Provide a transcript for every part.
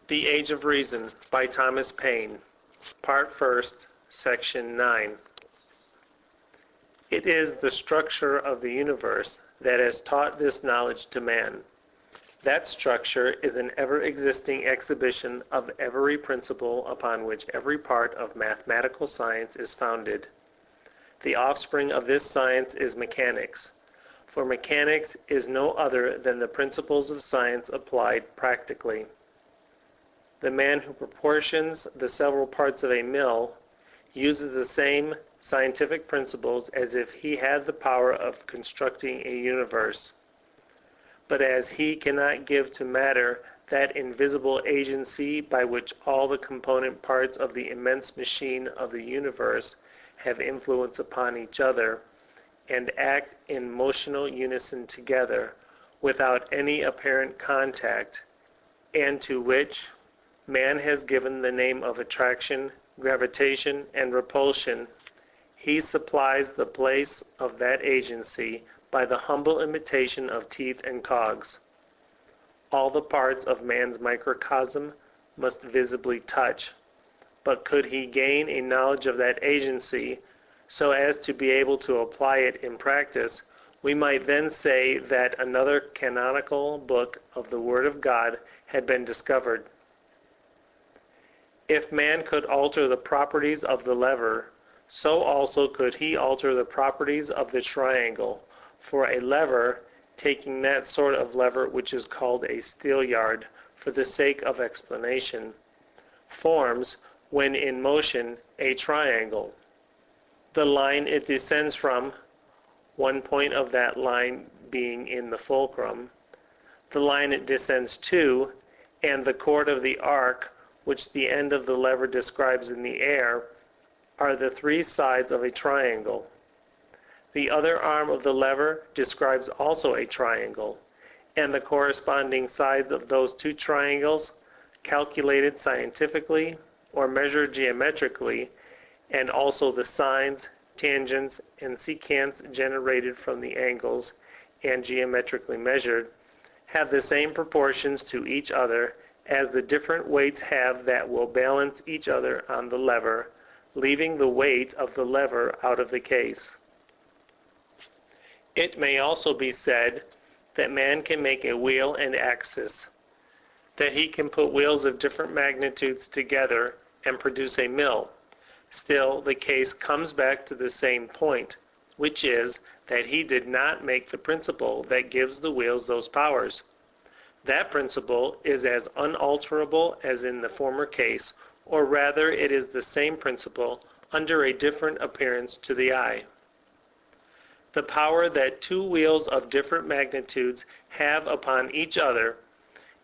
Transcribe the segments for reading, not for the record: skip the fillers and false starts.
The Age of Reason by Thomas Paine. Part 1st, Section 9. It is the structure of the universe that has taught this knowledge to man. That structure is an ever-existing exhibition of every principle upon which every part of mathematical science is founded. The offspring of this science is mechanics, for mechanics is no other than the principles of science applied practically. The man who proportions the several parts of a mill uses the same scientific principles as if he had the power of constructing a universe. But as he cannot give to matter that invisible agency by which all the component parts of the immense machine of the universe have influence upon each other, and act in motional unison together, without any apparent contact, and to which man has given the name of attraction, gravitation, and repulsion, he supplies the place of that agency by the humble imitation of teeth and cogs. All the parts of man's microcosm must visibly touch, but could he gain a knowledge of that agency so as to be able to apply it in practice, we might then say that another canonical book of the Word of God had been discovered. If man could alter the properties of the lever, so also could he alter the properties of the triangle, for a lever, taking that sort of lever which is called a steelyard for the sake of explanation, forms, when in motion, a triangle. The line it descends from, one point of that line being in the fulcrum, the line it descends to, and the chord of the arc, which the end of the lever describes in the air, are the three sides of a triangle. The other arm of the lever describes also a triangle, and the corresponding sides of those two triangles, calculated scientifically or measured geometrically, and also the sines, tangents, and secants generated from the angles and geometrically measured, have the same proportions to each other as the different weights have that will balance each other on the lever, leaving the weight of the lever out of the case. It may also be said that man can make a wheel and axis, that he can put wheels of different magnitudes together and produce a mill. Still, the case comes back to the same point, which is that he did not make the principle that gives the wheels those powers. That principle is as unalterable as in the former case, or rather it is the same principle under a different appearance to the eye. The power that two wheels of different magnitudes have upon each other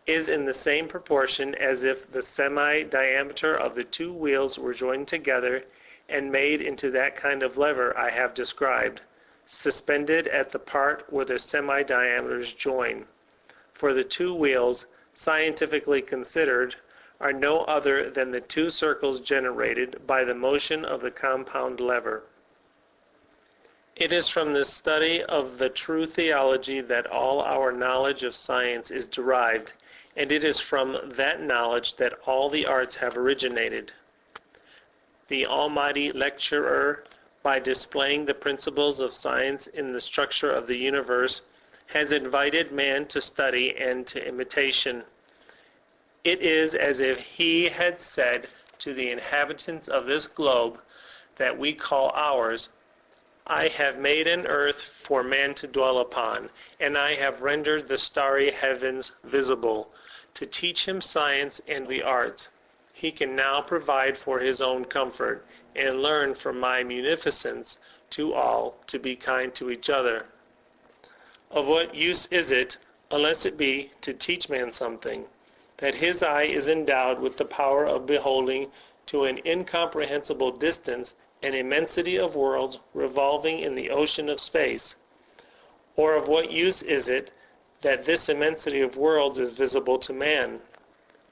is in the same proportion as if the semi-diameter of the two wheels were joined together and made into that kind of lever I have described, suspended at the part where the semi-diameters join. For the two wheels, scientifically considered, are no other than the two circles generated by the motion of the compound lever. It is from this study of the true theology that all our knowledge of science is derived, and it is from that knowledge that all the arts have originated. The Almighty Lecturer, by displaying the principles of science in the structure of the universe, has invited man to study and to imitation. It is as if he had said to the inhabitants of this globe that we call ours, I have made an earth for man to dwell upon, and I have rendered the starry heavens visible, to teach him science and the arts. He can now provide for his own comfort, and learn from my munificence to all to be kind to each other. Of what use is it, unless it be to teach man something, that his eye is endowed with the power of beholding to an incomprehensible distance an immensity of worlds revolving in the ocean of space? Or of what use is it that this immensity of worlds is visible to man?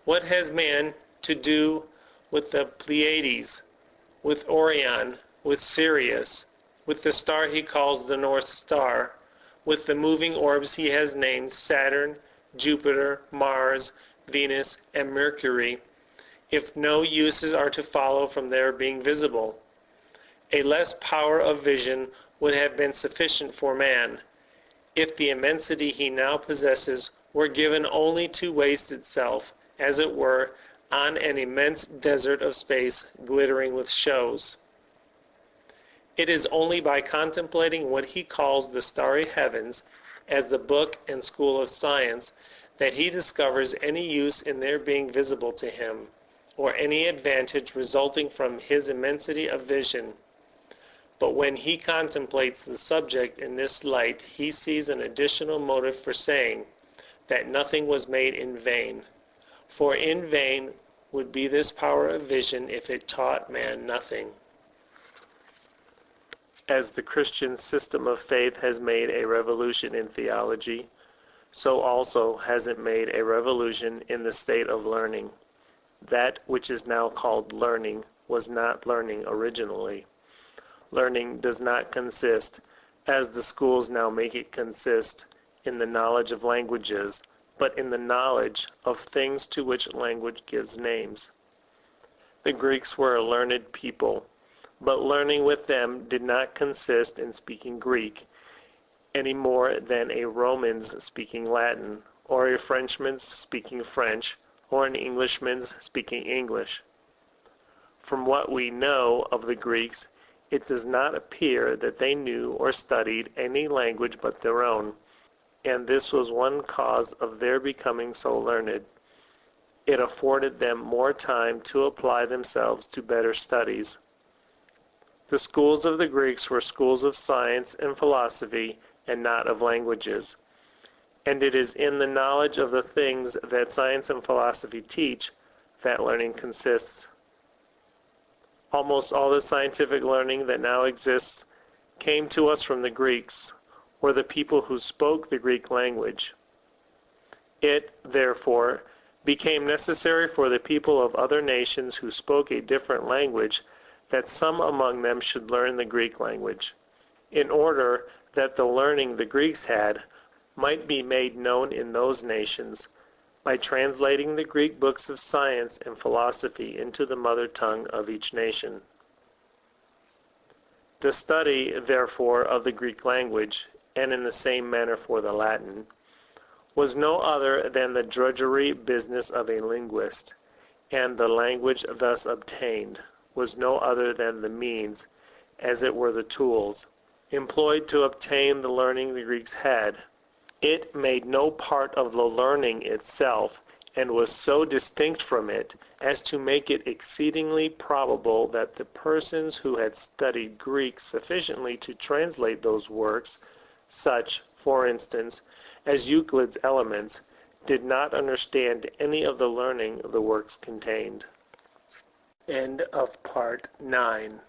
What has man to do with the Pleiades, with Orion, with Sirius, with the star he calls the North Star, with the moving orbs he has named Saturn, Jupiter, Mars, Venus, and Mercury, if no uses are to follow from their being visible. A less power of vision would have been sufficient for man, if the immensity he now possesses were given only to waste itself, as it were, on an immense desert of space glittering with shows. It is only by contemplating what he calls the starry heavens as the book and school of science that he discovers any use in their being visible to him, or any advantage resulting from his immensity of vision. But when he contemplates the subject in this light, he sees an additional motive for saying that nothing was made in vain, for in vain would be this power of vision if it taught man nothing. As the Christian system of faith has made a revolution in theology, so also has it made a revolution in the state of learning. That which is now called learning was not learning originally. Learning does not consist, as the schools now make it consist, in the knowledge of languages, but in the knowledge of things to which language gives names. The Greeks were a learned people, but learning with them did not consist in speaking Greek, any more than a Roman's speaking Latin, or a Frenchman's speaking French, or an Englishman's speaking English. From what we know of the Greeks, it does not appear that they knew or studied any language but their own, and this was one cause of their becoming so learned. It afforded them more time to apply themselves to better studies. The schools of the Greeks were schools of science and philosophy, and not of languages. And it is in the knowledge of the things that science and philosophy teach that learning consists. Almost all the scientific learning that now exists came to us from the Greeks, or the people who spoke the Greek language. It, therefore, became necessary for the people of other nations who spoke a different language that some among them should learn the Greek language, in order that the learning the Greeks had might be made known in those nations by translating the Greek books of science and philosophy into the mother tongue of each nation. The study, therefore, of the Greek language, and in the same manner for the Latin, was no other than the drudgery business of a linguist, and the language thus obtained was no other than the means, as it were the tools, employed to obtain the learning the Greeks had. It made no part of the learning itself, and was so distinct from it as to make it exceedingly probable that the persons who had studied Greek sufficiently to translate those works, such, for instance, as Euclid's Elements, did not understand any of the learning the works contained. End of part 9.